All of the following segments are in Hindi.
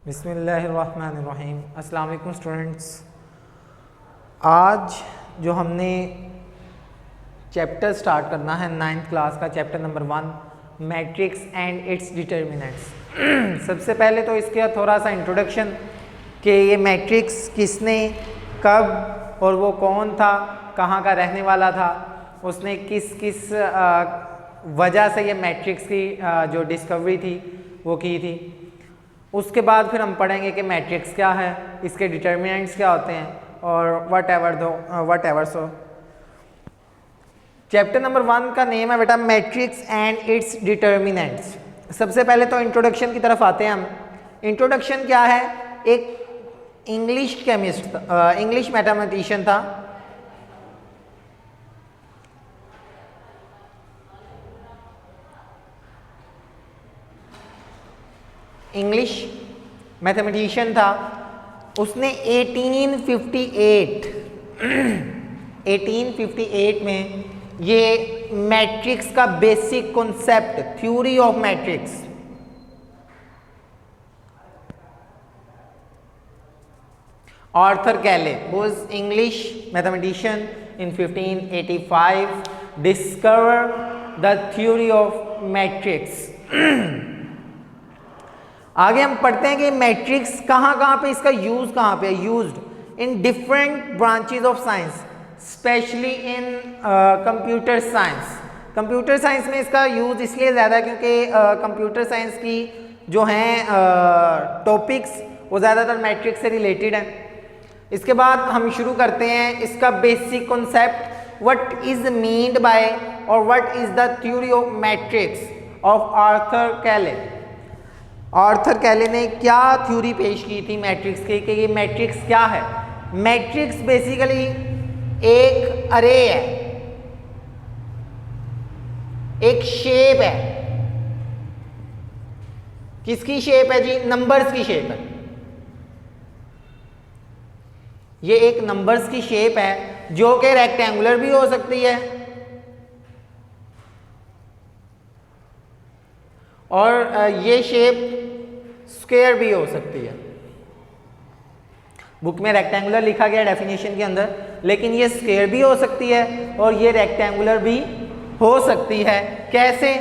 बिस्मिल्लाहिर्रहमानिर्रहीम। अस्सलाम वालेकुम स्टूडेंट्स। आज जो हमने चैप्टर स्टार्ट करना है 9th क्लास का, chapter number 1, matrix and it's determinants. सबसे पहले तो इसका थोड़ा सा इंट्रोडक्शन कि ये मैट्रिक्स किसने, कब और वो कौन था, कहाँ का रहने वाला था, उसने किस किस वजह से ये मैट्रिक्स की जो डिस्कवरी थी वो की थी। उसके बाद फिर हम पढ़ेंगे कि मैट्रिक्स क्या है, इसके डिटर्मिनेंट्स क्या होते हैं और what ever so. Chapter number 1 का नेम है बेटा मैट्रिक्स एंड इट्स डिटर्मिनेंट्स। सबसे पहले तो इंट्रोडक्शन की तरफ आते हैं हम। इंट्रोडक्शन क्या है? एक इंग्लिश केमिस्ट, इंग्लिश मैथमेटिशियन था, इंग्लिश मैथमेटिशियन था। उसने 1858 में ये मैट्रिक्स का basic concept, theory of matrix, Arthur Cayley was English mathematician in 1585 discover the theory of matrix. आगे हम पढ़ते हैं कि मैट्रिक्स कहाँ पे, इसका यूज कहाँ पे, used in different branches of science, specially in computer science. Computer science में इसका यूज इसलिए ज़्यादा क्योंकि कंप्यूटर साइंस की जो हैं टॉपिक्स वो ज़्यादातर मैट्रिक्स से रिलेटेड हैं। इसके बाद हम शुरू करते हैं इसका basic concept, what is meant by और what is the theory of matrix of Arthur Cayley. Arthur Cayley ने क्या थ्योरी पेश की थी मैट्रिक्स की, कि ये मैट्रिक्स क्या है। मैट्रिक्स बेसिकली एक अरे है, एक शेप है। किसकी शेप है जी? नंबर्स की शेप है। ये एक नंबर्स की शेप है जो कि रेक्टेंगुलर भी हो सकती है और ये शेप स्क्वायर भी हो सकती है। बुक में रेक्टेंगुलर लिखा गया डेफिनेशन के अंदर, लेकिन ये स्क्वायर भी हो सकती है और ये रेक्टेंगुलर भी हो सकती है। कैसे?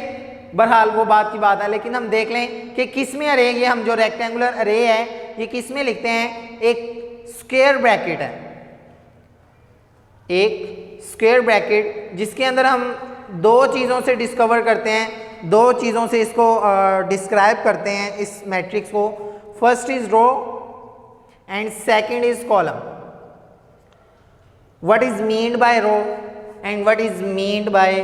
बहरहाल वो बात की बात है, लेकिन हम देख लें कि किस में अरे, ये हम जो रेक्टेंगुलर अरे है ये किस में लिखते हैं? एक स्क्वायर ब्रैकेट है, एक स्क्वायर ब्रैकेट जिसके अंदर हम दो चीज़ों से डिस्कवर करते हैं, दो चीज़ों से इसको डिस्क्राइब करते हैं इस मैट्रिक्स को। First is row and second is column. What is meant by row and what is meant by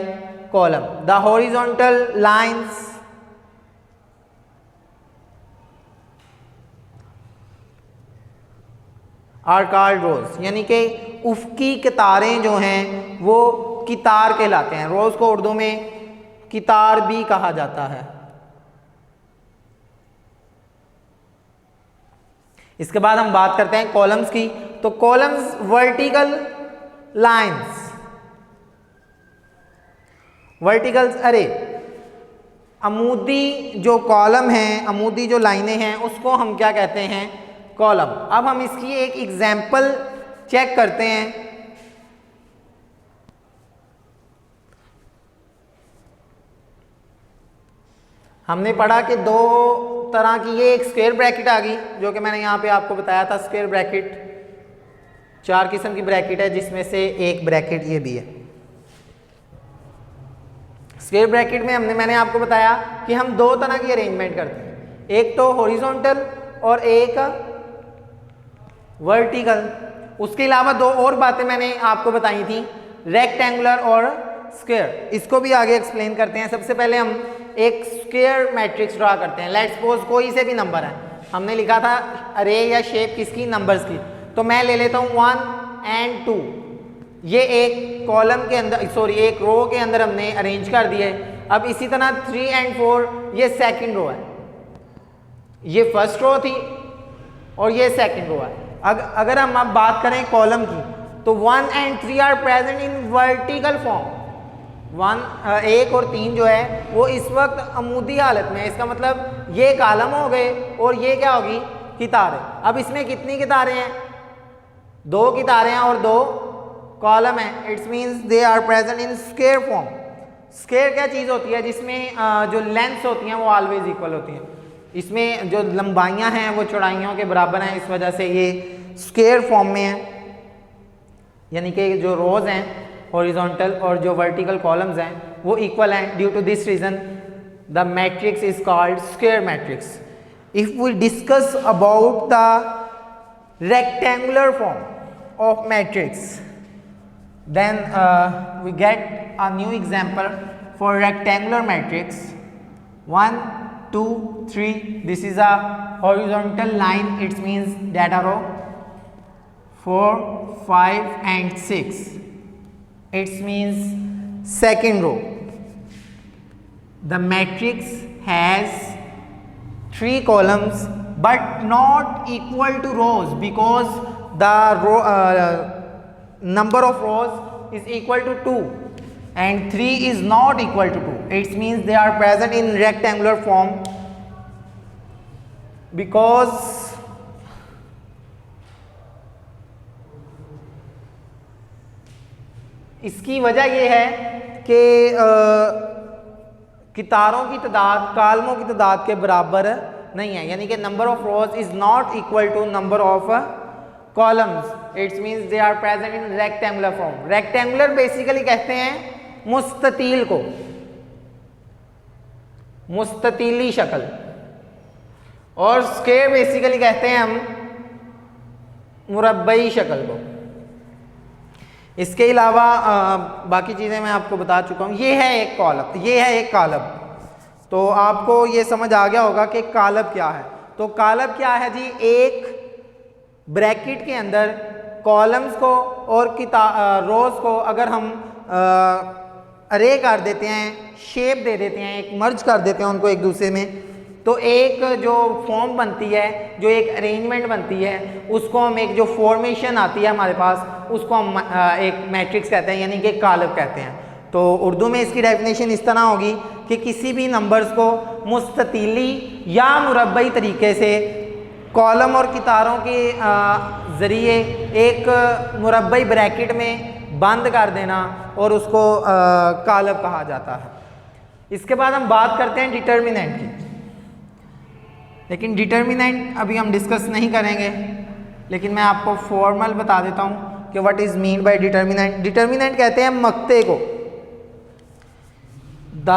column? The horizontal lines are called rows, यानी कि उफ़क़ी कितारें जो हैं वो कितार कहलाते हैं। रोज को उर्दू में कितार भी कहा जाता है। इसके बाद हम बात करते हैं कॉलम्स की। तो कॉलम्स वर्टिकल लाइंस, वर्टिकल्स अरे, अमूदी जो कॉलम है, अमूदी जो लाइनें हैं उसको हम क्या कहते हैं? कॉलम। अब हम इसकी एक एग्जाम्पल चेक करते हैं। हमने पढ़ा कि दो तरह की, ये एक स्क्वायर ब्रैकेट आ गई जो कि मैंने यहाँ पे आपको बताया था। स्क्वायर ब्रैकेट 4 किस्म की ब्रैकेट है जिसमें से एक ब्रैकेट ये भी है। स्क्वायर ब्रैकेट में मैंने आपको बताया कि हम दो तरह की अरेंजमेंट करते हैं, एक तो हॉरिजॉन्टल और एक वर्टिकल। उसके अलावा दो और बातें मैंने आपको बताई थी, रेक्टेंगुलर और स्क्वायर। इसको भी आगे एक्सप्लेन करते हैं। सबसे पहले हम एक स्क्वायर मैट्रिक्स ड्रा करते हैं। लेट्स सपोज कोई से भी नंबर है, हमने लिखा था अरे या शेप किसकी? नंबर्स की। तो मैं ले लेता हूँ 1 and 2, ये एक कॉलम के अंदर, सॉरी एक रो के अंदर हमने अरेंज कर दिए। अब इसी तरह 3 and 4, ये सेकंड रो है, ये फर्स्ट रो थी और ये सेकंड रो है। अगर हम अब बात करें कॉलम की तो 1 and 3 are present in vertical form. 1 और 3 जो है वो इस वक्त अमूदी हालत में है। इसका मतलब ये कॉलम हो गए और ये क्या होगी? कितारें। अब इसमें कितनी कितारें हैं? 2 कितारें हैं और 2 कॉलम है। It's means they are present in square form. Square क्या चीज़ होती है? जिसमें जो लेंथ्स होती हैं वो ऑलवेज इक्वल होती हैं। इसमें जो लंबाइयाँ हैं वो चौड़ाइयों के बराबर हैं, इस वजह से ये स्क्वायर फॉर्म में है। यानी कि जो रोज हैं हॉरिजॉन्टल और जो वर्टिकल कॉलम्स हैं वो इक्वल हैं। Due to this reason the matrix is called square matrix. If we discuss about the rectangular form of matrix, then we get a new example for rectangular matrix. 1 2 3, this is a horizontal line, it means data row. 4 5 and 6, it means second row. The matrix has 3 columns but not equal to rows, because the row number of rows is equal to 2 and 3 is not equal to 2. It means they are present in rectangular form because इसकी वजह यह है कि कितारों की तादाद कालमों की तादाद के बराबर नहीं है। यानी कि number of rows is not equal to number of columns. It's means they are present in rectangular form. Rectangular basically कहते हैं मुस्ततील को, मुस्ततीली शक्ल, और स्क्वायर बेसिकली कहते हैं हम मुरब्बई शक्ल को। इसके अलावा बाकी चीज़ें मैं आपको बता चुका हूँ। ये है एक कॉलम, ये है एक कालब। तो आपको ये समझ आ गया होगा कि कालब क्या है। तो कालब क्या है जी? एक ब्रैकेट के अंदर कॉलम्स को और रोज को अगर हम अरे कर देते हैं, शेप दे देते हैं, एक मर्ज कर देते हैं उनको एक दूसरे में, तो एक जो फॉर्म बनती है, जो एक अरेंजमेंट बनती है, उसको हम एक जो फॉर्मेशन आती है हमारे पास, उसको हम एक मैट्रिक्स कहते हैं, यानी कि कालब कहते हैं। तो उर्दू में इसकी डेफिनेशन इस तरह होगी कि किसी भी नंबर्स को मुस्ततीली या मुरब्बई तरीके से कॉलम और कितारों के ज़रिए एक मुरब्बई ब्रैकेट में बंद कर देना और उसको कालब कहा जाता है। इसके बाद हम बात करते हैं डिटर्मिनेंट की, लेकिन डिटर्मिनेंट अभी हम डिस्कस नहीं करेंगे, लेकिन मैं आपको फॉर्मल बता देता हूँ कि what is mean by determinant. Determinant कहते हैं मक्ते को, the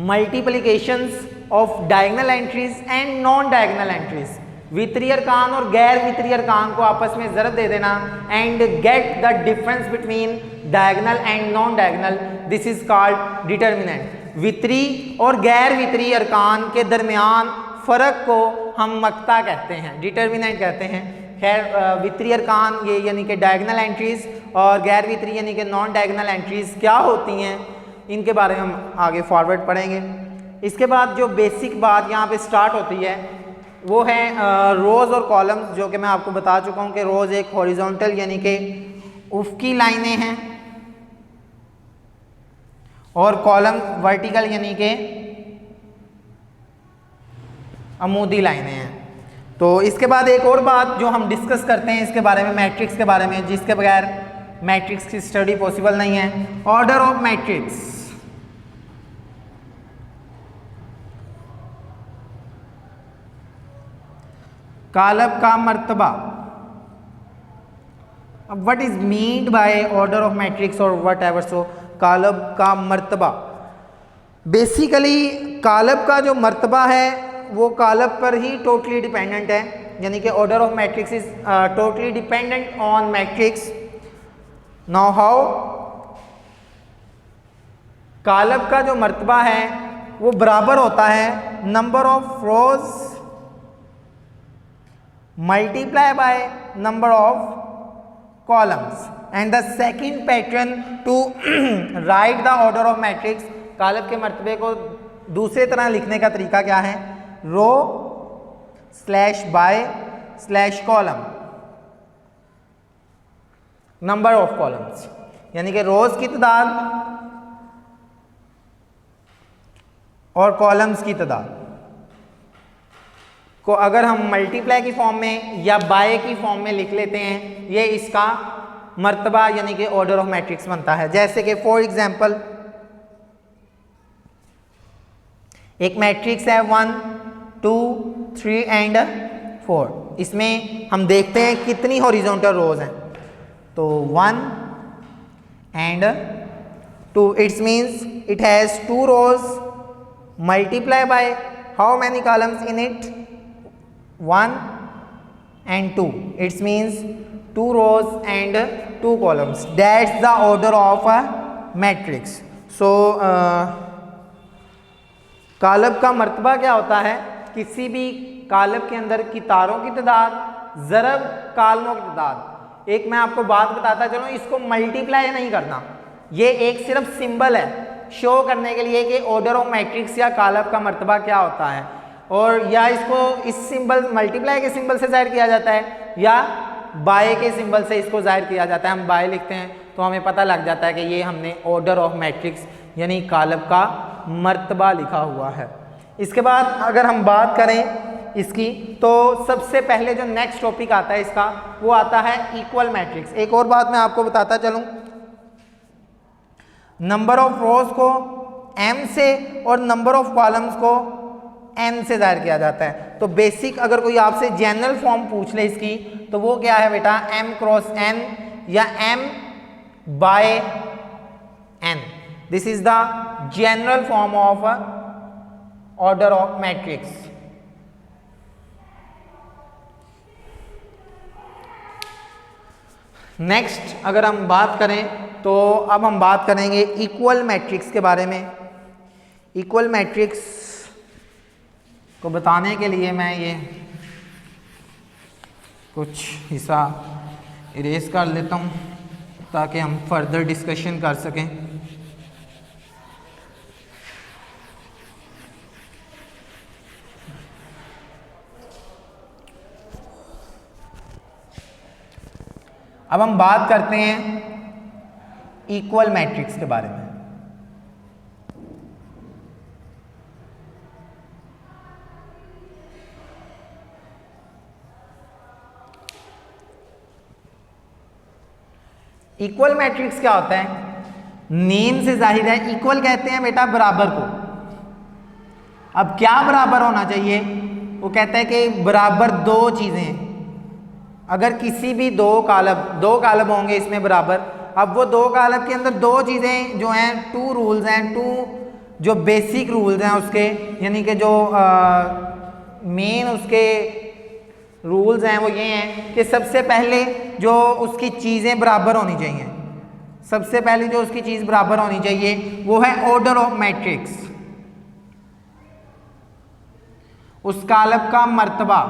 multiplications of diagonal entries and non diagonal entries. वित्रीय अरकान और गैर वित्रीय अरकान को आपस में ज़रब दे देना and get the difference between diagonal and non diagonal, this is called determinant. वित्री और गैर वित्रीय अरकान के दरमियान फ़र्क को हम मक्ता कहते हैं, डिटर्मिनेंट कहते हैं। खैर वित्रीय अरकान ये यानी कि डायगोनल एंट्रीज और गैर वित्रीय यानी कि नॉन डायगोनल एंट्रीज क्या होती हैं, इनके बारे में हम आगे फॉरवर्ड पढ़ेंगे। इसके बाद जो बेसिक बात यहाँ पे स्टार्ट होती है वो है रोज़ और कॉलम्स, जो कि मैं आपको बता चुका हूँ कि रोज़ एक हॉरिजॉन्टल यानी कि उफ़क़ी लाइनें हैं और कॉलम वर्टिकल यानी कि अमूदी लाइनें हैं। तो इसके बाद एक और बात जो हम डिस्कस करते हैं इसके बारे में, मैट्रिक्स के बारे में, जिसके बगैर मैट्रिक्स की स्टडी पॉसिबल नहीं है, ऑर्डर ऑफ मैट्रिक्स। कालब का मर्तबा। अब what is meant by order of matrix और वट एवर, सो कालब का मर्तबा, बेसिकली कालब का जो मर्तबा है वो कालब पर ही टोटली डिपेंडेंट है, यानी कि order of matrix is totally dependent on matrix. Now how, कालब का जो मर्तबा है वो बराबर होता है number of rows multiply by number of columns, and the second pattern to write the order of matrix, कालब के मर्तबे को दूसरे तरह लिखने का तरीका क्या है, row slash by slash column, number of columns, यानी कि रोज की तादाद और कॉलम्स की तादाद। को अगर हम मल्टीप्लाई की फॉर्म में या बाय की फॉर्म में लिख लेते हैं, ये इसका मर्तबा यानी कि ऑर्डर ऑफ मैट्रिक्स बनता है। जैसे कि फॉर एग्जांपल एक मैट्रिक्स है 1 2 3 एंड 4। इसमें हम देखते हैं कितनी हॉरिजॉन्टल रोज हैं, तो 1 and 2, it's means it has 2 rows multiply by how many columns in it, 1 and 2, it means 2 rows and 2 columns. That's the order of a matrix. So कालब का मर्तबा क्या होता है, किसी भी कालब के अंदर की तारों की तादाद ज़रब कालमों की तादाद। एक मैं आपको बात बताता चलूँ, इसको मल्टीप्लाई नहीं करना, ये एक सिर्फ सिंबल है शो करने के लिए कि ऑर्डर ऑफ मैट्रिक्स या कालब का मर्तबा क्या होता है, और या इसको इस सिंबल मल्टीप्लाई के सिंबल से ज़ाहिर किया जाता है या बाय के सिंबल से इसको ज़ाहिर किया जाता है। हम बाय लिखते हैं तो हमें पता लग जाता है कि ये हमने ऑर्डर ऑफ मैट्रिक्स यानी कालब का मर्तबा लिखा हुआ है। इसके बाद अगर हम बात करें इसकी, तो सबसे पहले जो नेक्स्ट टॉपिक आता है इसका, वो आता है इक्वल मैट्रिक्स। एक और बात मैं आपको बताता चलूँ, नंबर ऑफ रोज को m से और नंबर ऑफ कॉलम्स को n से ज़ाहिर किया जाता है। तो बेसिक अगर कोई आपसे जनरल फॉर्म पूछ ले इसकी, तो वो क्या है बेटा, m क्रॉस n या m by n। This is the general form of order of matrix. Next अगर हम बात करें, तो अब हम बात करेंगे इक्वल मैट्रिक्स के बारे में। इक्वल मैट्रिक्स को बताने के लिए मैं ये कुछ हिस्सा इरेज कर लेता हूँ ताकि हम फर्दर डिस्कशन कर सकें। अब हम बात करते हैं इक्वल मैट्रिक्स के बारे में। इक्वल मैट्रिक्स क्या होता है, नेम से जाहिर है, इक्वल कहते हैं बेटा बराबर को। अब क्या बराबर होना चाहिए, वो कहता है कि बराबर दो चीजें, अगर किसी भी दो कालब होंगे इसमें बराबर, अब वो दो कालब के अंदर दो चीज़ें जो हैं, 2 रूल्स हैं, 2 जो बेसिक रूल्स हैं उसके, यानी कि जो मेन उसके रूल्स हैं वो ये हैं कि सबसे पहले जो उसकी चीज़ें बराबर होनी चाहिए, सबसे पहले जो उसकी चीज़ बराबर होनी चाहिए वो है ऑर्डर ऑफ मैट्रिक्स, उस कालब का मर्तबा।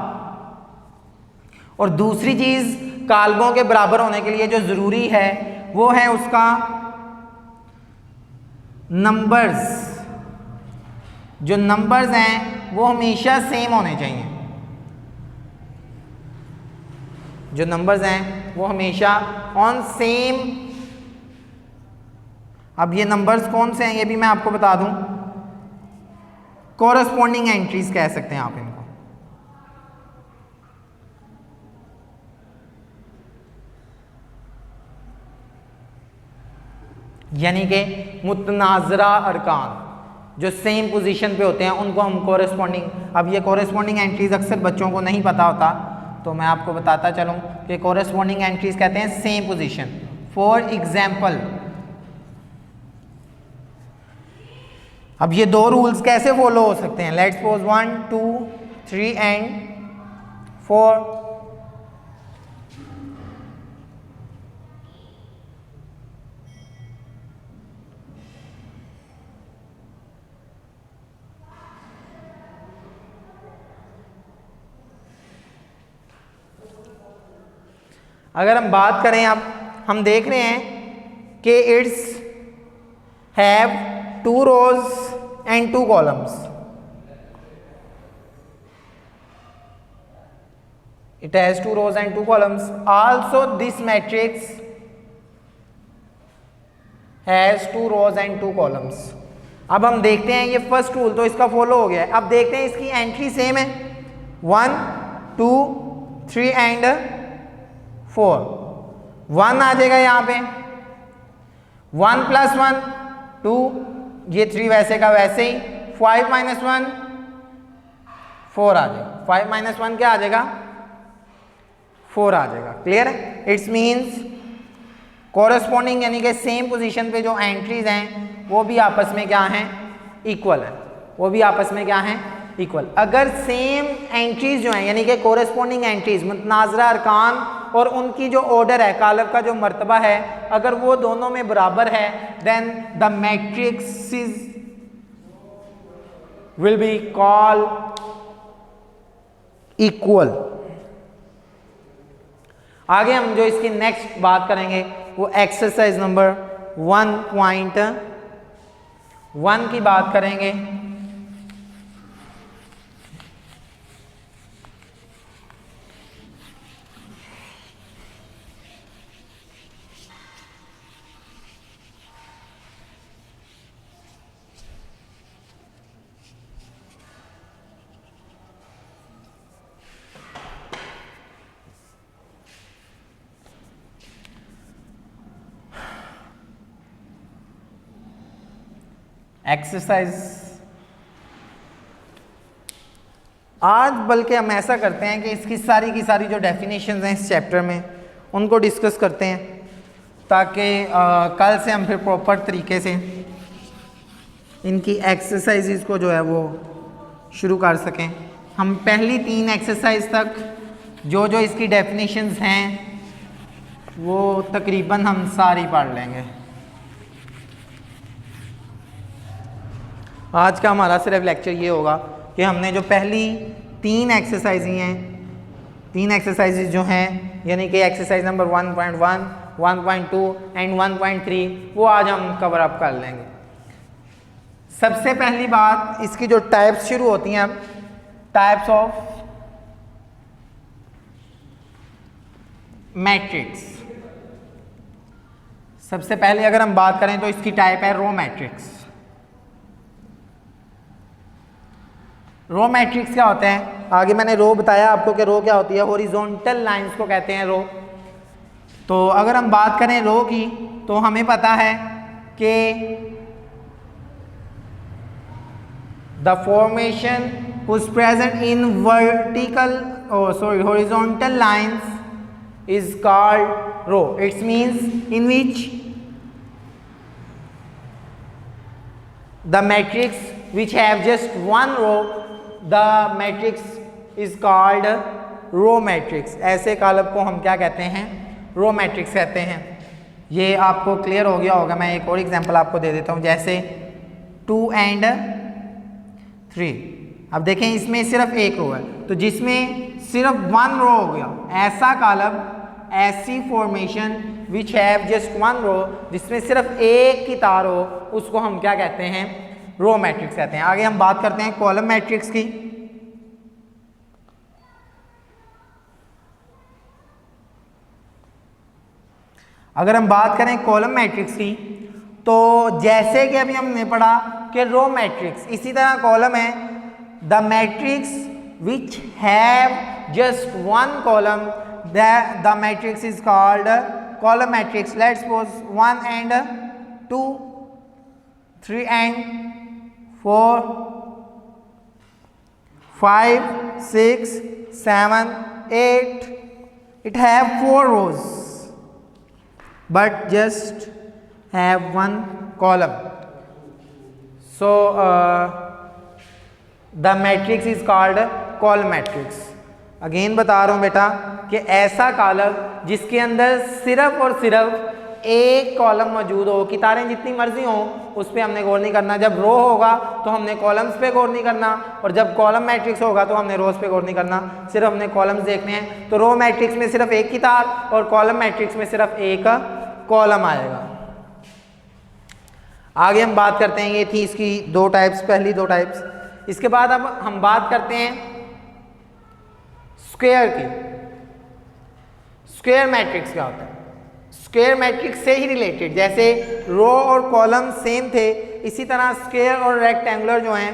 और दूसरी चीज़ कालबों के बराबर होने के लिए जो ज़रूरी है वो है उसका नंबर्स। जो नंबर्स हैं वो हमेशा सेम होने चाहिए, जो नंबर्स हैं वो हमेशा ऑन सेम। अब ये नंबर्स कौन से हैं ये भी मैं आपको बता दूं, कॉरस्पॉन्डिंग एंट्रीज कह सकते हैं आप इनको। यानी कि मुतनाज़रा अरकान जो सेम पोजीशन पे होते हैं उनको हम कॉरस्पॉन्डिंग। अब ये कॉरस्पॉन्डिंग एंट्रीज अक्सर बच्चों को नहीं पता होता, तो मैं आपको बताता चलूँ कि कॉरस्पॉन्डिंग एंट्रीज कहते हैं सेम पोजीशन। फॉर एग्जाम्पल, अब ये दो रूल्स कैसे फॉलो हो सकते हैं, लेट्स सपोज 1 2 3 एंड 4। अगर हम बात करें, अब हम देख रहे हैं कि it's have 2 rows and 2 columns. It has 2 rows and 2 columns. Also this matrix has 2 rows and 2 columns. अब हम देखते हैं ये फर्स्ट रूल तो इसका फॉलो हो गया है। अब देखते हैं इसकी एंट्री सेम है, 1 2 3 एंड 4, 1 आ जाएगा यहाँ पे, 1 + 1 2, ये 3 वैसे का वैसे ही, 5 - 1 4 आ जाएगा, 5 - 1 क्या आ जाएगा, 4 आ जाएगा। क्लियर है? इट्स मीन्स कॉरस्पॉन्डिंग यानी कि सेम पोजीशन पे जो एंट्रीज हैं वो भी आपस में क्या हैं, इक्वल है, वो भी आपस में क्या हैं, इक्वल। अगर सेम एंट्रीज जो हैं यानी कि कॉरस्पॉन्डिंग एंट्रीज मुतनाज़रा अरकान और उनकी जो ऑर्डर है, कालब का जो मर्तबा है, अगर वो दोनों में बराबर है, then the matrix will be called equal. आगे हम जो इसकी नेक्स्ट बात करेंगे वो एक्सरसाइज नंबर 1.1 की बात करेंगे। एक्सरसाइज आज बल्कि हम ऐसा करते हैं कि इसकी सारी की सारी जो डेफिनेशंस हैं इस चैप्टर में उनको डिस्कस करते हैं, ताकि कल से हम फिर प्रॉपर तरीके से इनकी एक्सरसाइजेज को जो है वो शुरू कर सकें। हम पहली 3 एक्सरसाइज तक जो जो इसकी डेफिनेशंस हैं वो तकरीबन हम सारी पढ़ लेंगे। आज का हमारा सिर्फ लेक्चर ये होगा कि हमने जो पहली 3 एक्सरसाइज हैं, 3 एक्सरसाइजेज जो हैं यानी कि एक्सरसाइज नंबर 1.1, 1.2 एंड 1.3 वो आज हम कवर अप कर लेंगे। सबसे पहली बात, इसकी जो टाइप्स शुरू होती हैं, अब टाइप्स ऑफ मैट्रिक्स। सबसे पहले अगर हम बात करें तो इसकी टाइप है रो मैट्रिक्स। रो मैट्रिक्स क्या होते हैं, आगे मैंने रो बताया आपको कि रो क्या होती है, हॉरिजॉन्टल लाइंस को कहते हैं रो। तो अगर हम बात करें रो की तो हमें पता है कि the formation whose present in vertical horizontal lines is called row. It's means in which the matrix which have just one row, the matrix is called row matrix। ऐसे कालब को हम क्या कहते हैं, रो मैट्रिक्स कहते हैं। ये आपको क्लियर हो गया होगा। मैं एक और एग्जांपल आपको दे देता हूँ, जैसे 2 and 3। अब देखें इसमें सिर्फ एक रो है, तो जिसमें सिर्फ 1 रो हो गया, ऐसा कालब, ऐसी फॉर्मेशन विच हैव जस्ट 1 रो, जिसमें सिर्फ एक की तार हो, उसको हम क्या कहते हैं, रो मैट्रिक्स कहते हैं। आगे हम बात करते हैं कॉलम मैट्रिक्स की। अगर हम बात करें कॉलम मैट्रिक्स की तो जैसे कि अभी हमने पढ़ा कि रो मैट्रिक्स, इसी तरह कॉलम है the matrix which have just 1 column, the matrix is called column matrix. Let's suppose 1 and 2, 3 and 4, 5, 6, 7, 8. It have 4 rows, but just have 1 column. So the matrix is called column matrix. Again बता रहा हूँ बेटा कि ऐसा कॉलम जिसके अंदर सिर्फ और सिर्फ एक कॉलम मौजूद हो, कितारें जितनी मर्जी हो उस पर हमने गौर नहीं करना। जब रो होगा तो हमने कॉलम्स पे गौर नहीं करना, और जब कॉलम मैट्रिक्स होगा तो हमने रोज पे गौर नहीं करना, सिर्फ हमने कॉलम्स देखने हैं। तो रो मैट्रिक्स में सिर्फ एक कितार और कॉलम मैट्रिक्स में सिर्फ एक कॉलम आएगा। आगे हम बात करते हैं, ये थी इसकी 2 टाइप्स, पहली 2 टाइप्स। इसके बाद अब हम बात करते हैं स्क्वायर की। स्क्वायर मैट्रिक्स क्या होता है? स्क्वायर मैट्रिक्स से ही रिलेटेड, जैसे रो और कॉलम सेम थे, इसी तरह स्क्वायर और रेक्टेंगुलर जो हैं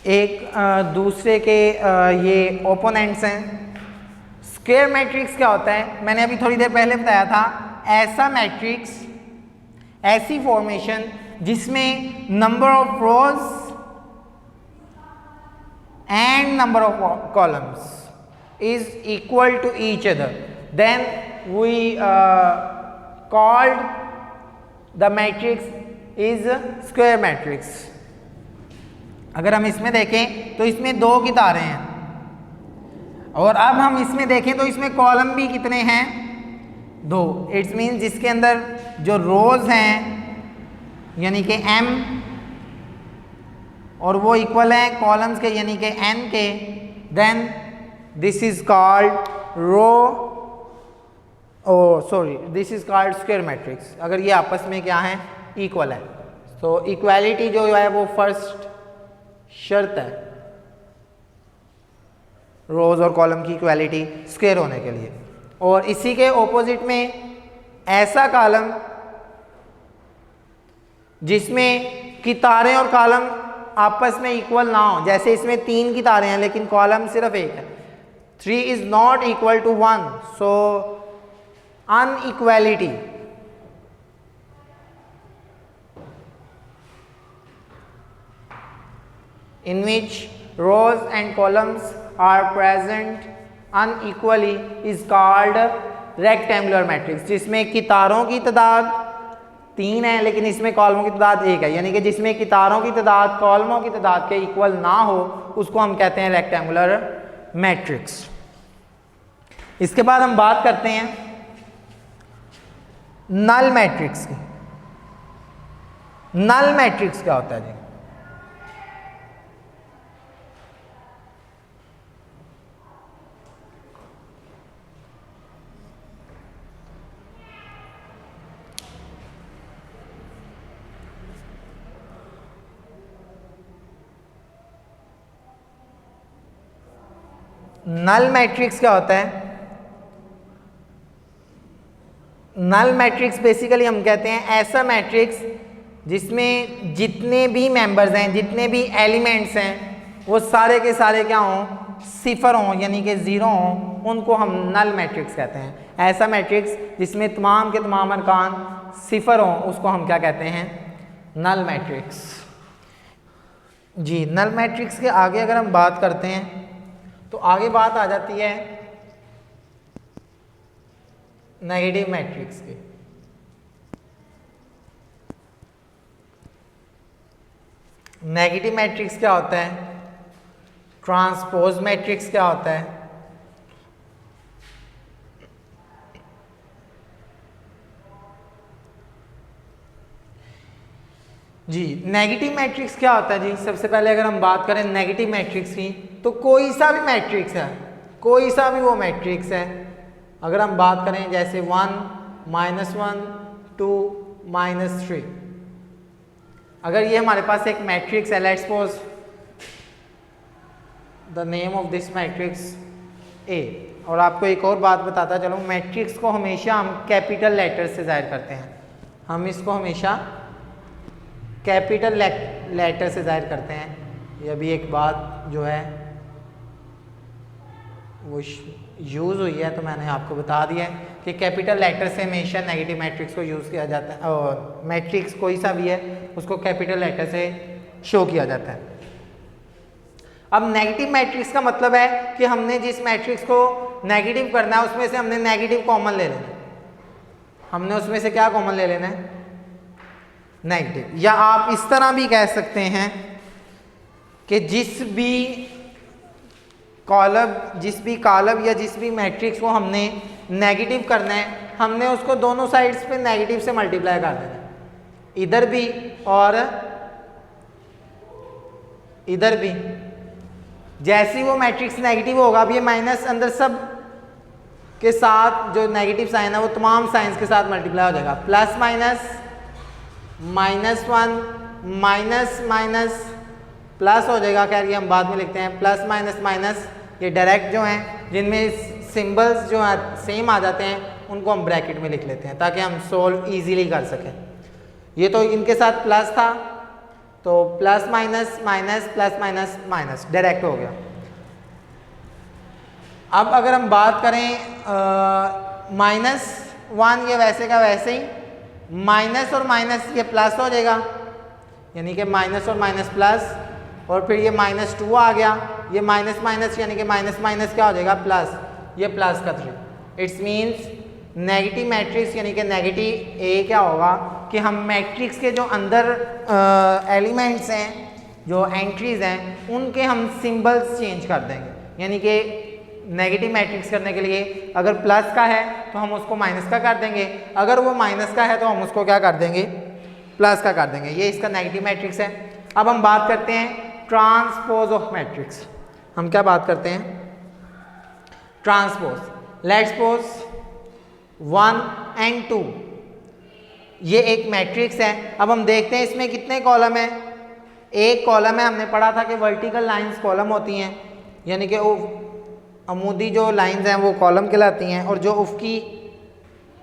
एक दूसरे के ये ओपोनेंट्स हैं। स्क्वायर मैट्रिक्स क्या होता है, मैंने अभी थोड़ी देर पहले बताया था, ऐसा मैट्रिक्स, ऐसी फॉर्मेशन जिसमें number of rows and number of columns is equal to each other, then we called the matrix is square matrix. अगर हम इसमें देखें तो इसमें 2 की तारें हैं, और अब हम इसमें देखें तो इसमें कॉलम भी कितने हैं, 2। इट्स मीन जिसके अंदर जो रोज हैं यानी कि m, और वो इक्वल हैं कॉलम्स के यानी कि n के, then this is called this is called square matrix. अगर ये आपस में क्या है, इक्वल है। तो इक्वालिटी जो है वो फर्स्ट शर्त है रोज और कॉलम की इक्वालिटी स्क्वायर होने के लिए। और इसी के ऑपोजिट में ऐसा कॉलम जिसमें कि तारें और कॉलम आपस में इक्वल ना हो, जैसे इसमें 3 की तारें हैं लेकिन कॉलम सिर्फ 1 है, 3 is not equal to 1, so inequality in which rows and columns are present unequally is called rectangular matrix, जिसमें कि तारों की तादाद 3 है लेकिन इसमें कॉलमों की तादाद 1 है, यानी कि जिसमें कि तारों की तादाद कॉलमों की तादाद के इक्वल ना हो उसको हम कहते हैं रेक्टेंगुलर मैट्रिक्स। इसके बाद हम बात करते हैं नल मैट्रिक्स की। नल मैट्रिक्स क्या होता है जी? नल मैट्रिक्स क्या होता है? नल मैट्रिक्स बेसिकली हम कहते हैं ऐसा मैट्रिक्स जिसमें जितने भी मेंबर्स हैं, जितने भी एलिमेंट्स हैं, वो सारे के सारे क्या हों, सिफर हों यानी कि 0 हों, उनको हम नल मैट्रिक्स कहते हैं। ऐसा मैट्रिक्स जिसमें तमाम के तमाम अरकान सिफर हों उसको हम क्या कहते हैं, नल मैट्रिक्स। जी, नल मैट्रिक्स के आगे अगर हम बात करते हैं तो आगे बात आ जाती है नेगेटिव मैट्रिक्स की। नेगेटिव मैट्रिक्स क्या होता है? ट्रांसपोज मैट्रिक्स क्या होता है? जी, नेगेटिव मैट्रिक्स क्या होता है जी? सबसे पहले अगर हम बात करें नेगेटिव मैट्रिक्स की तो कोई सा भी मैट्रिक्स है, कोई सा भी वो मैट्रिक्स है, अगर हम बात करें जैसे 1, -1, 2, -3, अगर ये हमारे पास एक मैट्रिक्स है, let's suppose the name of this matrix A. और आपको एक और बात बताता चलो, मैट्रिक्स को हमेशा हम कैपिटल लेटर से जाहिर करते हैं, हम इसको हमेशा कैपिटल लेटर से जाहिर करते हैं। ये भी एक बात जो है वो यूज़ हुई है तो मैंने आपको बता दिया है कि कैपिटल लेटर से हमेशा नेगेटिव मैट्रिक्स को यूज़ किया जाता है, और मैट्रिक्स कोई सा भी है उसको कैपिटल लेटर से शो किया जाता है। अब नेगेटिव मैट्रिक्स का मतलब है कि हमने जिस मैट्रिक्स को नेगेटिव करना है उसमें से हमने नेगेटिव कॉमन ले लेना है। हमने उसमें से क्या कॉमन ले लेना है? नेगेटिव। या आप इस तरह भी कह सकते हैं कि जिस भी कॉलम या जिस भी मैट्रिक्स को हमने नेगेटिव करना है, हमने उसको दोनों साइड्स पे नेगेटिव से मल्टीप्लाई कर देना है, इधर भी और इधर भी। जैसे ही वो मैट्रिक्स नेगेटिव होगा, अब ये माइनस अंदर सब के साथ जो नेगेटिव साइन है वो तमाम साइंस के साथ मल्टीप्लाई हो जाएगा, plus minus, -1, minus minus plus हो जाएगा। खैर ये हम बाद में लिखते हैं, प्लस माइनस माइनस ये डायरेक्ट जो हैं जिनमें सिंबल्स जो सेम आ जाते हैं उनको हम ब्रैकेट में लिख लेते हैं ताकि हम सोल्व इजीली कर सकें। ये तो इनके साथ प्लस था तो plus minus minus plus minus minus direct हो गया। अब अगर हम बात करें -1, ये वैसे का वैसे ही, माइनस और माइनस ये प्लस हो जाएगा, यानी कि माइनस और माइनस प्लस, और फिर ये -2 आ गया, ये माइनस माइनस यानी कि माइनस माइनस क्या हो जाएगा प्लस, ये प्लस का 3। इट्स मीन्स नेगेटिव मैट्रिक्स यानी कि नेगेटिव ए क्या होगा कि हम मैट्रिक्स के जो अंदर एलिमेंट्स हैं, जो एंट्रीज हैं, उनके हम सिंबल्स चेंज कर देंगे। यानी कि नेगेटिव मैट्रिक्स करने के लिए अगर प्लस का है तो हम उसको माइनस का कर देंगे, अगर वो माइनस का है तो हम उसको क्या कर देंगे, प्लस का कर देंगे। ये इसका नेगेटिव मैट्रिक्स है। अब हम बात करते हैं ट्रांसपोज ऑफ मैट्रिक्स। हम क्या बात करते हैं, ट्रांसपोज। लेट्स सपोज 1 and 2 ये एक मैट्रिक्स है। अब हम देखते हैं इसमें कितने कॉलम है। एक कॉलम है, हमने पढ़ा था कि वर्टिकल लाइंस कॉलम होती हैं, यानी कि अमूदी जो लाइंस हैं वो कॉलम कहलाती हैं, और जो उफ़क़ी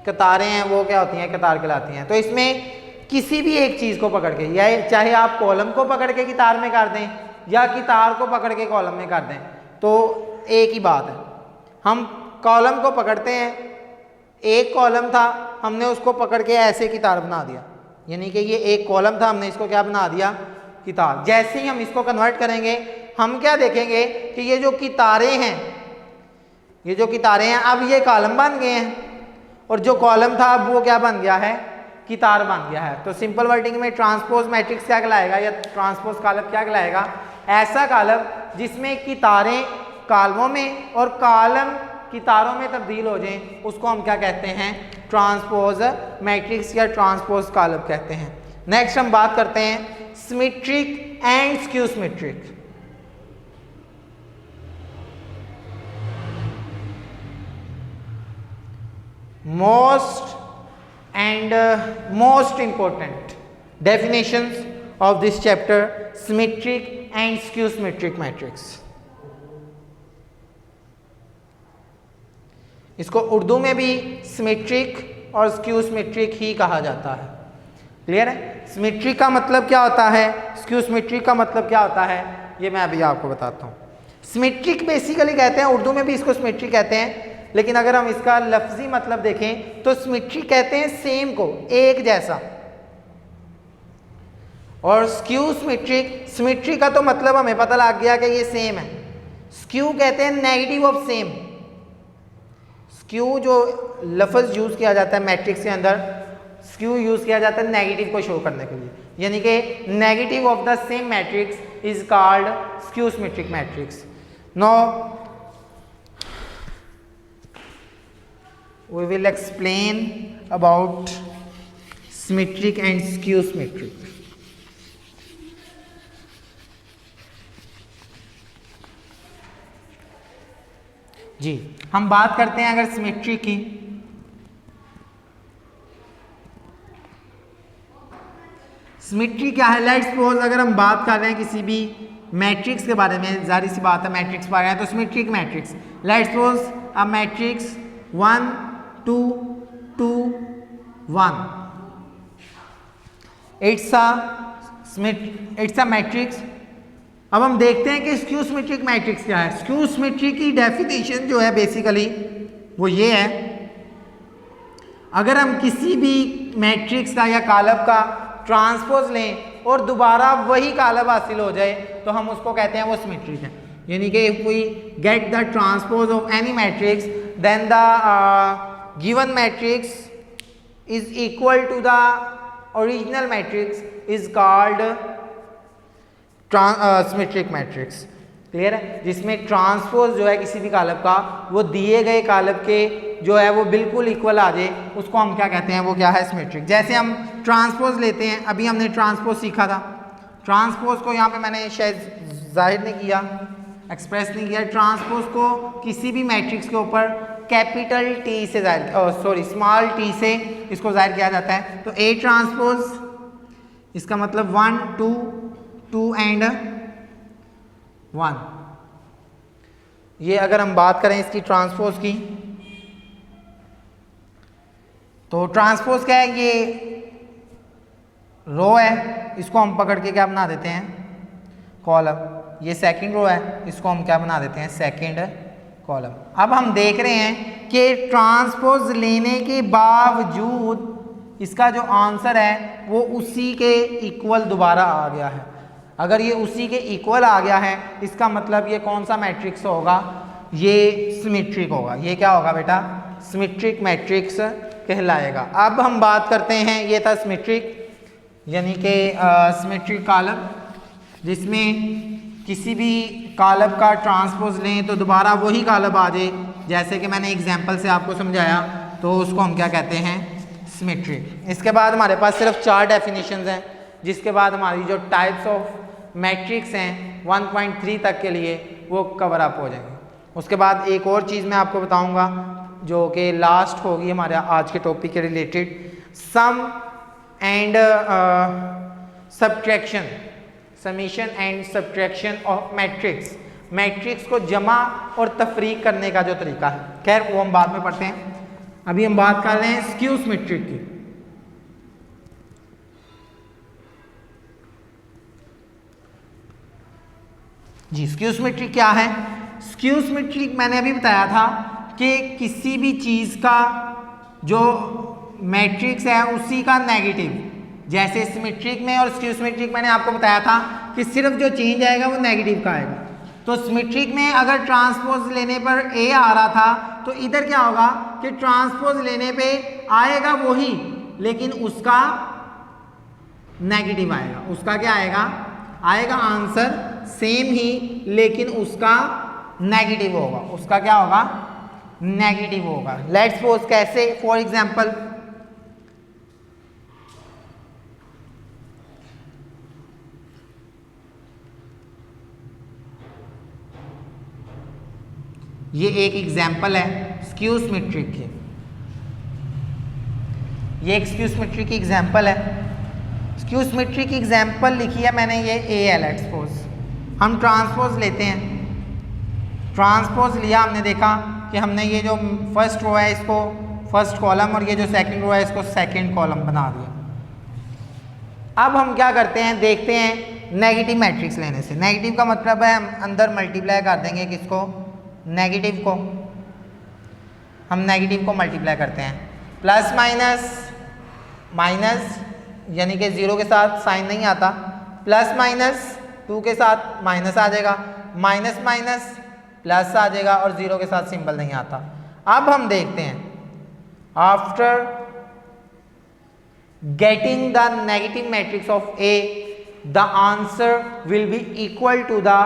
कतारें हैं वो क्या होती हैं, कतार कहलाती हैं। तो इसमें किसी भी एक चीज़ को पकड़ के, या चाहे आप कॉलम को पकड़ के कितार में कर दें या कितार को पकड़ के कॉलम में कर दें, तो एक ही बात है। हम कॉलम को पकड़ते हैं, एक कॉलम था, हमने उसको पकड़ के ऐसे कितार बना दिया, यानी कि ये एक कॉलम था, हमने इसको क्या बना दिया, कितार। जैसे ही हम इसको कन्वर्ट करेंगे, हम क्या देखेंगे कि ये जो कितारें हैं, ये जो कितारें हैं अब ये कॉलम बन गए हैं, और जो कॉलम था अब वो क्या बन गया है, कितार बन गया है। तो सिंपल वर्डिंग में ट्रांसपोज मैट्रिक्स क्या कहलाएगा, या ट्रांसपोज कॉलम क्या कहलाएगा, ऐसा कॉलम जिसमें कितारें कॉलमों में और कॉलम कितारों में तब्दील हो जाएं, उसको हम क्या कहते हैं, ट्रांसपोज मैट्रिक्स या ट्रांसपोज कॉलम कहते हैं। नेक्स्ट हम बात करते हैं symmetric and skew symmetric. most important definitions of this chapter, symmetric and skew symmetric matrix। इसको उर्दू में भी सिमेट्रिक और स्क्यू सिमेट्रिक ही कहा जाता है। क्लियर है? सिमेट्रिक का मतलब क्या होता है, स्क्यू सिमेट्रिक का मतलब क्या होता है, ये मैं अभी आपको बताता हूँ। सिमेट्रिक बेसिकली कहते हैं, उर्दू में भी इसको सिमेट्रिक कहते हैं, लेकिन अगर हम इसका लफ्जी मतलब देखें तो सिमेट्रिक कहते हैं सेम को, एक जैसा। और स्क्यू सिमेट्रिक, सिमेट्रिक का तो मतलब हमें पता लग गया कि ये सेम है। स्क्यू कहते हैं नेगेटिव ऑफ सेम। स्क्यू जो लफ्ज़ यूज़ किया जाता है मैट्रिक्स के अंदर, स्क्यू यूज़ किया जाता है नेगेटिव को शो करने के लिए, यानी कि negative of the same matrix is called skew symmetric matrix. Now we will explain about symmetric and skew symmetric। जी, हम बात करते हैं अगर सिमेट्री की, सिमेट्री क्या है। लेट्स सपोज अगर हम बात कर रहे हैं किसी भी मैट्रिक्स के बारे में, जाहिर सी बात है मैट्रिक्स पढ़ रहे हैं तो symmetric matrix. Let's suppose a matrix 1 2 2 1, it's a matrix. अब हम देखते हैं कि स्क्यू सिमेट्रिक मैट्रिक्स क्या है। स्क्यू सिमेट्रिक की डेफिनेशन जो है बेसिकली वो ये है, अगर हम किसी भी मैट्रिक्स का या कॉलम का ट्रांसपोज लें और दोबारा वही कॉलम हासिल हो जाए तो हम उसको कहते हैं वो सिमेट्रिक है। यानी कि if we get the transpose of any matrix then the given matrix is equal to the original matrix is called symmetric matrix। Clear है? जिसमें ट्रांसपोज जो है किसी भी कॉलम का वो दिए गए कॉलम के जो है वो बिल्कुल इक्वल आ जाए, उसको हम क्या कहते हैं, वो क्या है, सिमेट्रिक। जैसे हम ट्रांसपोज लेते हैं, अभी हमने ट्रांसपोज सीखा था। ट्रांसपोज को यहाँ पे मैंने शायद जाहिर नहीं किया, एक्सप्रेस नहीं किया। ट्रांसपोज को किसी भी मैट्रिक्स के ऊपर कैपिटल टी से स्मॉल टी से इसको जाहिर किया जाता है। तो ए ट्रांसपोज, इसका मतलब 1 2 2 एंड 1। ये अगर हम बात करें इसकी ट्रांसपोज की, तो ट्रांसपोज क्या है, ये रो है, इसको हम पकड़ के क्या बना देते हैं, कॉलम। ये सेकंड रो है, इसको हम क्या बना देते हैं, सेकंड कॉलम। अब हम देख रहे हैं कि ट्रांसपोज लेने के बावजूद इसका जो आंसर है वो उसी के इक्वल दोबारा आ गया है। अगर ये उसी के इक्वल आ गया है, इसका मतलब ये कौन सा मैट्रिक्स होगा, ये सिमेट्रिक होगा। ये क्या होगा बेटा, सिमेट्रिक मैट्रिक्स कहलाएगा। अब हम बात करते हैं, ये था सिमेट्रिक यानी कि सिमेट्रिक कॉलम, जिसमें किसी भी कॉलम का ट्रांसपोज लें तो दोबारा वही कॉलम आ जाए, जैसे कि मैंने एग्जांपल से आपको समझाया, तो उसको हम क्या कहते हैं, सिमेट्रिक। इसके बाद हमारे पास सिर्फ 4 डेफिनेशंस हैं, जिसके बाद हमारी जो टाइप्स ऑफ मैट्रिक्स हैं 1.3 तक के लिए वो कवर अप हो जाएंगे। उसके बाद एक और चीज़ मैं आपको बताऊंगा जो कि लास्ट होगी हमारे आज के टॉपिक के related, sum and subtraction, summation and subtraction of matrix. Matrix को जमा और तफरीक करने का जो तरीका है, खैर वो हम बाद में पढ़ते हैं। अभी हम बात कर रहे हैं स्क्यू सिमेट्रिक की। जी, स्क्यू सिमेट्रिक क्या है? स्क्यू सिमेट्रिक मैंने अभी बताया था कि किसी भी चीज का जो मैट्रिक्स है उसी का नेगेटिव, जैसे सिमेट्रिक में और स्क्यू सिमेट्रिक मैंने आपको बताया था कि सिर्फ जो चेंज आएगा वो नेगेटिव का आएगा। तो सिमेट्रिक में अगर ट्रांसपोज लेने पर ए आ रहा था, तो इधर क्या होगा कि ट्रांसपोज लेने पे आएगा वही, लेकिन उसका नेगेटिव आएगा। उसका क्या आएगा, आएगा आंसर सेम ही, लेकिन उसका नेगेटिव होगा। उसका क्या होगा, नेगेटिव होगा। लेट्स सपोज कैसे, फॉर एग्जांपल ये एक एग्जाम्पल है स्क्यू सिमेट्रिक की, ये एक स्क्यू सिमेट्रिक की एग्जाम्पल है। स्क्यू सिमेट्रिक की एग्जाम्पल लिखी है मैंने, ये ए है। लेट्स सपोज हम ट्रांसपोज लेते हैं, ट्रांसपोज लिया, हमने देखा कि हमने ये जो फर्स्ट रो है इसको फर्स्ट कॉलम और ये जो सेकंड रो है इसको सेकंड कॉलम बना दिया। अब हम क्या करते हैं, देखते हैं नेगेटिव मैट्रिक्स लेने से। नेगेटिव का मतलब है हम अंदर मल्टीप्लाई कर देंगे किसको, नेगेटिव को। हम नेगेटिव को मल्टीप्लाई करते हैं, प्लस माइनस, माइनस यानी कि 0 के साथ साइन नहीं आता, प्लस माइनस 2 के साथ माइनस आ जाएगा, माइनस माइनस प्लस आ जाएगा और 0 के साथ सिंबल नहीं आता। अब हम देखते हैं, after getting the negative matrix of a the answer will be equal to the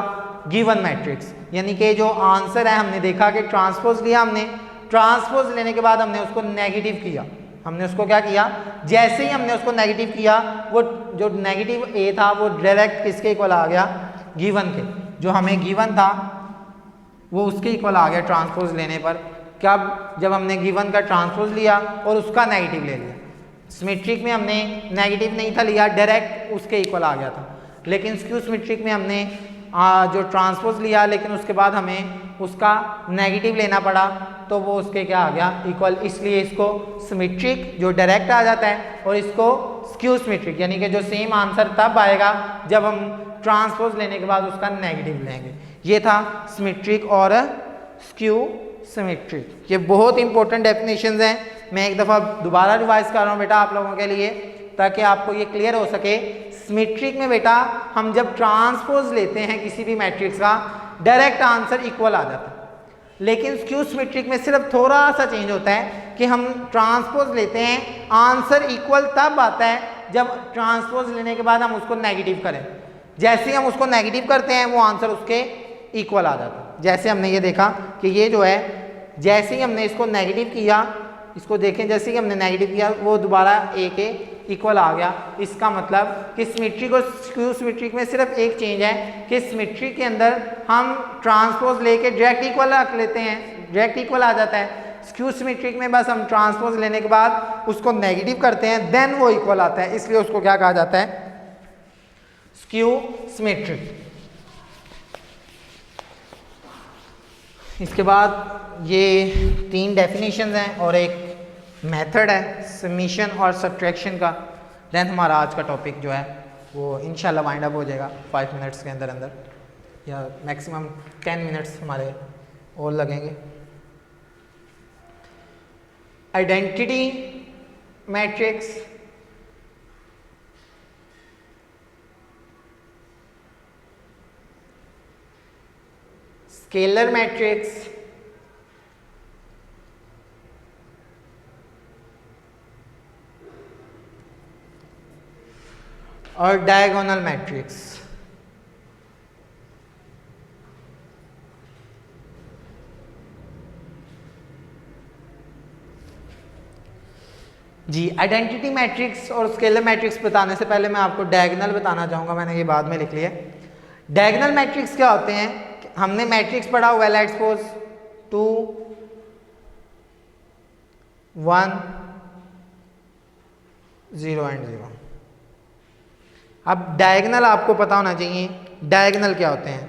given matrix. यानी कि जो आंसर है, हमने देखा कि ट्रांसपोज लिया, हमने ट्रांसपोज लेने के बाद हमने उसको नेगेटिव किया। हमने उसको क्या किया, जैसे ही हमने उसको नेगेटिव किया, वो जो नेगेटिव ए था वो डायरेक्ट किसके इक्वल आ गया, गिवन के। जो हमें गिवन था वो उसके इक्वल आ गया ट्रांसपोज लेने पर। कब, जब हमने गिवन का ट्रांसपोज लिया और उसका नेगेटिव ले लिया। सिमेट्रिक में हमने नेगेटिव नहीं था लिया, डायरेक्ट उसके इक्वल आ गया था। लेकिन स्क्यू सिमेट्रिक में हमने जो ट्रांसपोज लिया, लेकिन उसके बाद हमें उसका नेगेटिव लेना पड़ा, तो वो उसके क्या आ गया, इक्वल। इसलिए इसको सिमेट्रिक जो डायरेक्ट आ जाता है, और इसको स्क्यू सिमेट्रिक यानी कि जो सेम आंसर तब आएगा जब हम ट्रांसपोज लेने के बाद उसका नेगेटिव लेंगे। ये था सिमेट्रिक और स्क्यू सिमेट्रिक। ये बहुत इंपॉर्टेंट डेफिनेशंस हैं। मैं एक दफ़ा दोबारा रिवाइज कर रहा हूँ बेटा आप लोगों के लिए, ताकि आपको ये क्लियर हो सके। सिमेट्रिक में बेटा हम जब ट्रांसपोज लेते हैं किसी भी मैट्रिक्स का, डायरेक्ट आंसर इक्वल आ जाता है। लेकिन स्क्यू सिमेट्रिक में सिर्फ थोड़ा सा चेंज होता है कि हम ट्रांसपोज लेते हैं, आंसर इक्वल तब आता है जब ट्रांसपोज लेने के बाद हम उसको नेगेटिव करें। जैसे ही हम उसको नेगेटिव करते हैं वो आंसर उसके इक्वल आ जाता है। जैसे हमने ये देखा कि ये जो है, जैसे ही हमने इसको नेगेटिव किया, इसको देखें, जैसे ही हमने नेगेटिव किया वो दोबारा ए के इक्वल आ गया। इसका मतलब कि सिमेट्रिक और स्क्यू सिमेट्रिक में सिर्फ एक चेंज है कि सिमेट्रिक के अंदर हम ट्रांसपोज लेके डायरेक्ट इक्वल रख लेते हैं, डायरेक्ट इक्वल आ जाता है। स्क्यू सिमेट्रिक में बस हम ट्रांसपोज लेने के बाद उसको नेगेटिव करते हैं, देन वो इक्वल आता है, इसलिए उसको क्या कहा जाता है, स्क्यू सिमेट्रिक। इसके बाद ये 3 डेफिनेशंस हैं और एक मेथड है समीशन और सब्ट्रैक्शन का। देन हमारा आज का टॉपिक जो है वो इंशाल्लाह वाइंड अप हो जाएगा 5 मिनट्स के अंदर अंदर, या मैक्सिमम 10 मिनट्स हमारे और लगेंगे। आइडेंटिटी मैट्रिक्स, स्केलर मैट्रिक्स, और डायगोनल मैट्रिक्स। जी, आइडेंटिटी मैट्रिक्स और स्केलर मैट्रिक्स बताने से पहले मैं आपको डायगोनल बताना चाहूँगा, मैंने ये बाद में लिख लिया। डायगोनल मैट्रिक्स क्या होते हैं? हमने मैट्रिक्स पढ़ा हुआ है, लेट्स सपोज 2 1 0 एंड 0। अब डायगोनल आपको पता होना चाहिए, डायगोनल क्या होते हैं।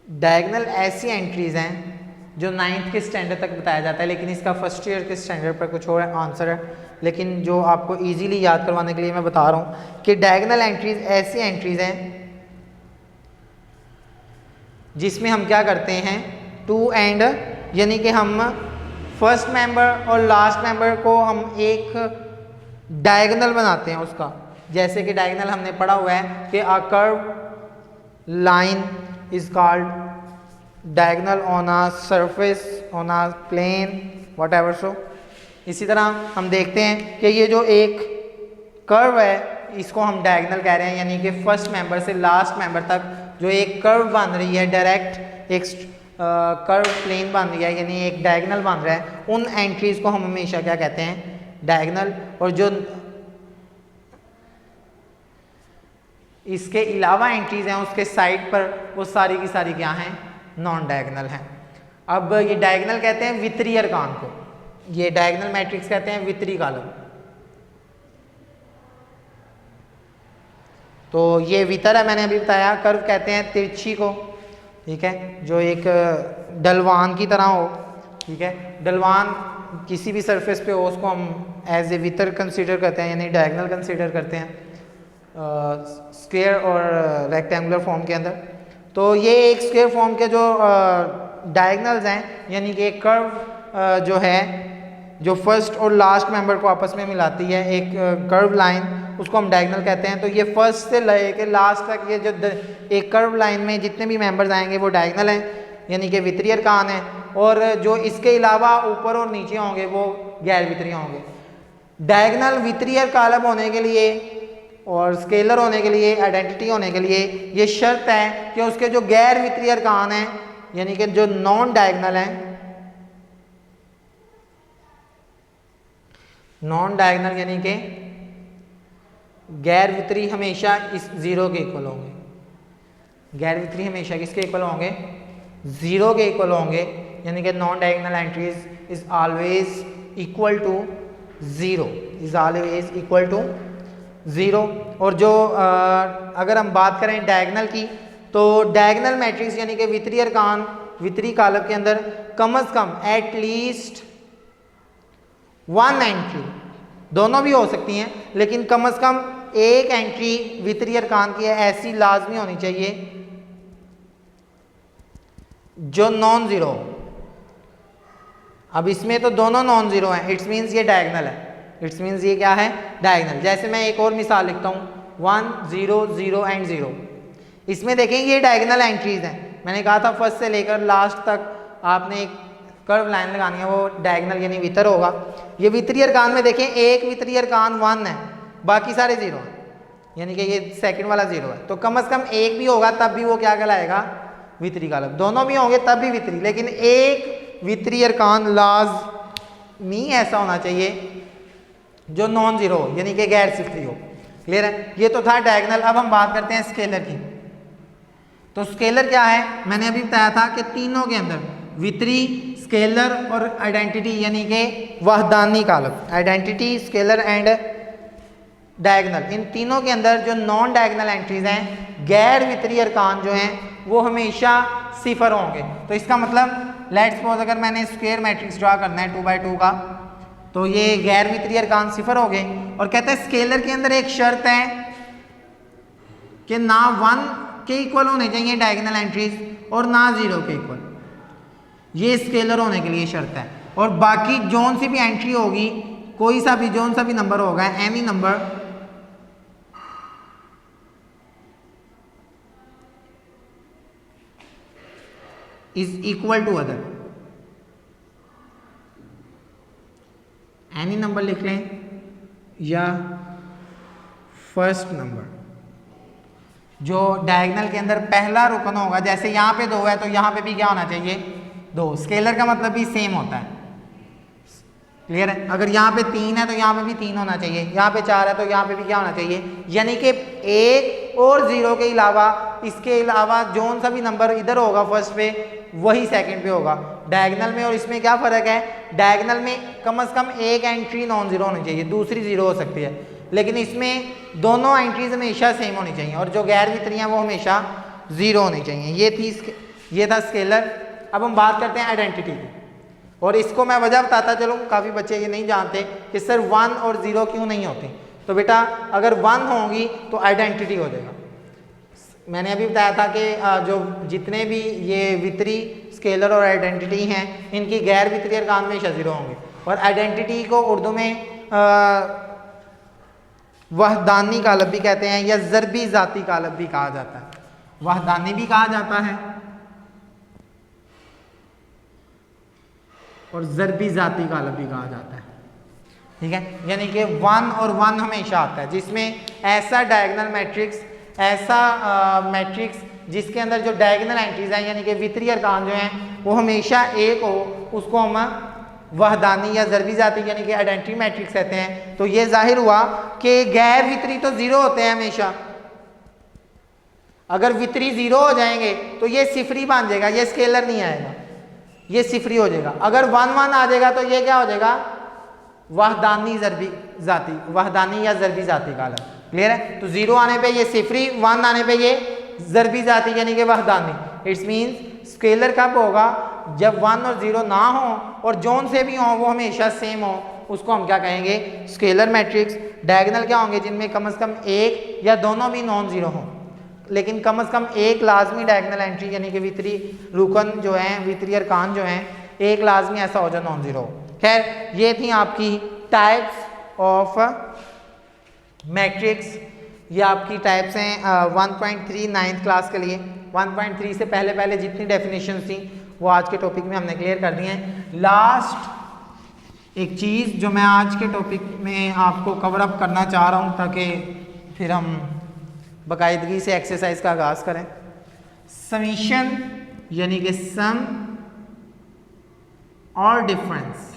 डायगोनल ऐसी एंट्रीज हैं जो 9th के स्टैंडर्ड तक बताया जाता है, लेकिन इसका फर्स्ट ईयर के स्टैंडर्ड पर कुछ और आंसर है, लेकिन जो आपको इजीली याद करवाने के लिए मैं बता रहा हूँ कि डायगोनल एंट्रीज ऐसी एंट्रीज हैं जिसमें हम क्या करते हैं, टू एंड, यानी कि हम फर्स्ट मेंबर और लास्ट मेंबर को हम एक डायगोनल बनाते हैं उसका। जैसे कि डायगोनल हमने पढ़ा हुआ है कि a curve line is called diagonal on a surface on a plane whatever so. इसी तरह हम देखते हैं कि ये जो एक कर्व है इसको हम डायगोनल कह रहे हैं, यानी कि फर्स्ट मेंबर से लास्ट मेंबर तक जो एक कर्व बन रही है, डायरेक्ट एक कर्व प्लेन बन रही है, यानी एक डायगोनल बन रहा है, उन एंट्रीज को हम हमेशा क्या कहते हैं, डायगोनल। और जो इसके अलावा एंट्रीज हैं उसके साइड पर, वो सारी की सारी क्या हैं, नॉन डायगोनल हैं। अब ये डायगोनल कहते हैं वितरीय अरकान को, ये डायगोनल मैट्रिक्स कहते हैं वितरीय कॉलम। तो ये वितर है, मैंने अभी बताया। कर्व कहते हैं तिरछी को, ठीक है, जो एक ढलवान की तरह हो, ठीक है, ढलवान किसी भी सरफेस पे हो उसको हम एज ए वितर कंसीडर करते हैं, यानी डायगोनल कंसीडर करते हैं स्क्वायर और रेक्टेंगुलर फॉर्म के अंदर। तो ये एक स्क्वायर फॉर्म के जो डायगोनल्स हैं, यानी कि एक कर्व जो है जो फर्स्ट और लास्ट मेंबर को आपस में मिलाती है, एक कर्व लाइन, उसको हम डायगोनल कहते हैं। तो ये फर्स्ट से लेके लास्ट तक ये जो एक कर्व लाइन में जितने भी मेंबर्स आएंगे वो डायगोनल हैं, यानी कि वितरीय अरकान है। और जो इसके अलावा ऊपर और नीचे होंगे वो गैर वितरीय होंगे। डायगोनल वितरीय कॉलम होने के लिए और स्केलर होने के लिए, आइडेंटिटी होने के लिए ये शर्त है कि उसके जो गैर वितरीय अरकान हैं, यानी कि जो नॉन डायगोनल हैं, नॉन डायगोनल यानी कि गैर वितरीय हमेशा इस 0 के इक्वल होंगे। गैर वितरीय हमेशा किसके इक्वल होंगे, 0 के इक्वल होंगे, यानी कि non diagonal entries is always equal to 0, is always equal to 0। और जो अगर हम बात करें डायगोनल की, तो डायगोनल मैट्रिक्स यानी कि वितरीय अरकान, वितरीय कॉलम के अंदर कम से कम एट लीस्ट 1 एंट्री, दोनों भी हो सकती हैं, लेकिन कम से कम एक एंट्री वितरीय अरकान की है ऐसी लाजमी होनी चाहिए जो नॉन जीरो। अब इसमें तो दोनों नॉन जीरो हैं, इट्स मीन्स ये डायगोनल है, इट्स मीन्स ये क्या है, डायगोनल। जैसे मैं एक और मिसाल लिखता हूँ 1 0 0 एंड 0। इसमें देखें ये डायगोनल एंट्रीज हैं। मैंने कहा था फर्स्ट से लेकर लास्ट तक आपने एक कर्व लाइन लगानी है, वो डायगोनल यानी वितर होगा। ये वितरीय अरकान में देखें एक वितरीय अरकान 1 है, बाकी सारे 0 हैं, यानी कि ये सेकंड वाला 0 है। तो कम से कम एक भी होगा तब भी वो क्या कहलाएगा, वितरीय कॉलम। दोनों भी होंगे तब भी वितरीय, लेकिन एक वितरीय अरकान लाज़मी ऐसा होना चाहिए जो नॉन जीरो हो, यानी कि गैर सिफरी हो। क्लियर है? ये तो था डायगोनल। अब हम बात करते हैं स्केलर की। तो स्केलर क्या है, मैंने अभी बताया था कि तीनों के अंदर वितरी, स्केलर और आइडेंटिटी यानी कि वहदानी column, identity, scalar and diagonal, इन तीनों के अंदर जो नॉन डायगोनल एंट्रीज हैं, गैर वितरीय अरकान जो हैं वो हमेशा सिफर होंगे। तो इसका मतलब लेट्स सपोज अगर मैंने स्क्वायर मैट्रिक्स ड्रा करना है 2x2 का, तो ये गैर वित्तीय अर्कान 0 हो गए। और कहते हैं स्केलर के अंदर एक शर्त है कि ना 1 के इक्वल होने चाहिए डायगोनल एंट्रीज और ना 0 के इक्वल, ये स्केलर होने के लिए शर्त है। और बाकी जोन सी भी एंट्री होगी, कोई सा भी जोन सा भी नंबर होगा, any number is equal to other, any number लिख लें या फर्स्ट नंबर, जो डायगोनल के अंदर पहला रुकन होगा, जैसे यहाँ पे 2 है तो यहाँ पे भी क्या होना चाहिए 2। स्केलर का मतलब भी सेम होता है, क्लियर है। अगर यहाँ पे 3 है तो यहाँ पे भी 3 होना चाहिए, यहाँ पे 4 है तो यहाँ पे भी क्या होना चाहिए, यानी कि 1 और 0 के अलावा, इसके अलावा जोन सा भी नंबर इधर होगा फर्स्ट पे वही सेकंड पे होगा डायगोनल में। और इसमें क्या फ़र्क है, डायगोनल में कम से कम एक एंट्री नॉन जीरो होनी चाहिए, दूसरी जीरो हो सकती है, लेकिन इसमें दोनों एंट्रीज हमेशा सेम होनी चाहिए और जो गैर वित्तीय हैं वो हमेशा 0 होनी चाहिए। ये था स्केलर। अब हम बात करते हैं आइडेंटिटी की, और इसको मैं वजह बताता चलूँ, काफ़ी बच्चे ये नहीं जानते कि सर 1 और 0 क्यों नहीं होती। तो बेटा अगर 1 होगी तो आइडेंटिटी हो जाएगा। मैंने अभी बताया था कि जो जितने भी ये वित्तीय स्केलर और आइडेंटिटी हैं इनकी गैर वित्तीय अर्कान हमेशा 0 होंगे। और आइडेंटिटी को उर्दू में वहदानी कालब भी कहते हैं या ज़रबी ज़ाती कालब भी कहा जाता है, वहदानी भी कहा जाता है और ज़रबी ज़ाती कालब भी कहा जाता है, ठीक है। यानी कि 1 और 1 हमेशा आता है, जिसमें ऐसा डायगोनल मैट्रिक्स, ऐसा मैट्रिक्स जिसके अंदर जो डायगोनल एंट्रीज हैं यानी कि वित्तीय अर्कान जो हैं वो हमेशा एक हो, उसको हम वहदानी या ज़रबी ज़ाती यानी कि आइडेंटिटी मैट्रिक्स कहते हैं। तो ये जाहिर हुआ कि गैर वित्तीय तो 0 होते हैं हमेशा, अगर वित्तीय 0 हो जाएंगे तो ये सिफरी बन जाएगा, ये स्केलर नहीं आएगा, ये सिफरी हो जाएगा। अगर 1 आ जाएगा तो ये क्या हो जाएगा, वहदानी ज़रबी ज़ाती, वहदानी या ज़रबी ज़ाती कालब, क्लियर है। तो 0 आने पे ये सिफरी, 1 आने पे ये ज़रबी ज़ाती यानी कि वहदानी। इट्स मीन्स स्केलर कब होगा, जब 1 और 0 ना हो और जोन से भी हो वो हमेशा सेम हो, उसको हम क्या कहेंगे, स्केलर मैट्रिक्स। डायगोनल क्या होंगे, जिनमें कम से कम एक या दोनों भी नॉन जीरो हों, लेकिन कम से कम एक लाजमी डायगोनल एंट्री यानी कि वित्तीय रुकन जो है, वित्तीय अर्कान जो हैं, एक लाजमी ऐसा हो जाए नॉन जीरो। खैर ये थी आपकी टाइप्स ऑफ मैट्रिक्स, ये आपकी टाइप्स हैं 1.3 9th क्लास के लिए। 1.3 से पहले जितनी डेफिनेशन थी वो आज के टॉपिक में हमने क्लियर कर दी हैं। लास्ट एक चीज़ जो मैं आज के टॉपिक में आपको कवर अप करना चाह रहा हूँ ताकि फिर हम बाकायदगी से एक्सरसाइज का आगाज़ करें, समीशन यानी कि सम और डिफरेंस।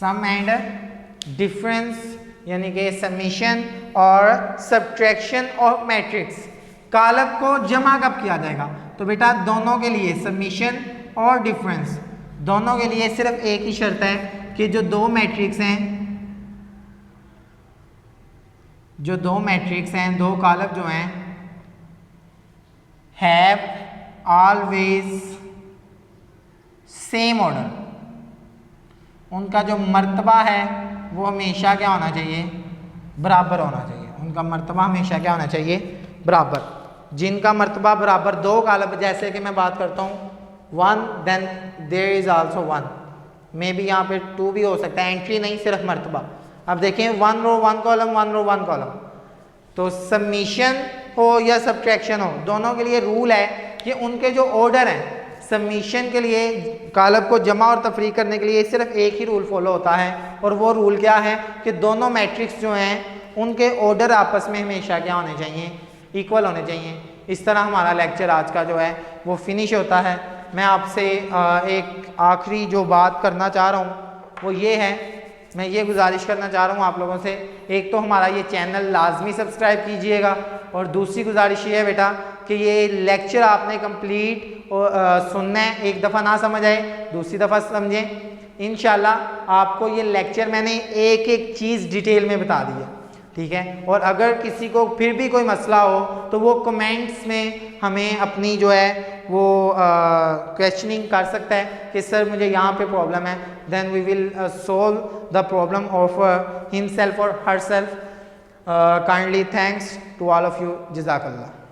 सम एंड डिफरेंस यानी कि समीशन और सब्ट्रैक्शन ऑफ मैट्रिक्स। कालब को जमा कब किया जाएगा, तो बेटा दोनों के लिए समीशन और डिफरेंस दोनों के लिए सिर्फ एक ही शर्त है कि जो दो मैट्रिक्स हैं, दो कालब जो हैं, हैव ऑलवेज सेम ऑर्डर, उनका जो मर्तबा है वो हमेशा क्या होना चाहिए, बराबर होना चाहिए। उनका मर्तबा हमेशा क्या होना चाहिए, बराबर। जिनका मर्तबा बराबर, दो कालब, जैसे कि मैं बात करता हूँ 1 then there is also 1, maybe यहाँ पे 2 भी हो सकता है, एंट्री नहीं सिर्फ मर्तबा। अब देखें 1 रो 1 कॉलम, 1 रो 1 कॉलम, तो सबमिशन हो या सब्ट्रैक्शन हो, दोनों के लिए रूल है कि उनके जो ऑर्डर हैं, सबमिशन के लिए कालब को जमा और तफरीक करने के लिए सिर्फ एक ही रूल फॉलो होता है, और वो रूल क्या है कि दोनों मैट्रिक्स जो हैं उनके ऑर्डर आपस में हमेशा क्या होने चाहिए, इक्वल होने चाहिए। इस तरह हमारा लेक्चर आज का जो है वो फिनिश होता है। मैं आपसे एक आखिरी जो बात करना चाह रहा हूँ वो ये है, मैं ये गुजारिश करना चाह रहा हूँ आप लोगों से, एक तो हमारा ये चैनल लाजमी सब्सक्राइब कीजिएगा, और दूसरी गुजारिश ये है बेटा कि ये लेक्चर आपने कंप्लीट सुनना है, एक दफ़ा ना समझ आए दूसरी दफ़ा समझें। इंशाल्लाह आपको ये लेक्चर मैंने एक एक चीज़ डिटेल में बता दी है, ठीक है। और अगर किसी को फिर भी कोई मसला हो तो वो कमेंट्स में हमें अपनी जो है वो क्वेश्चनिंग कर सकता है कि सर मुझे यहाँ पे प्रॉब्लम है, then we will solve the problem of himself और herself. Kindly thanks to all of you, जज़ाकल्लाह।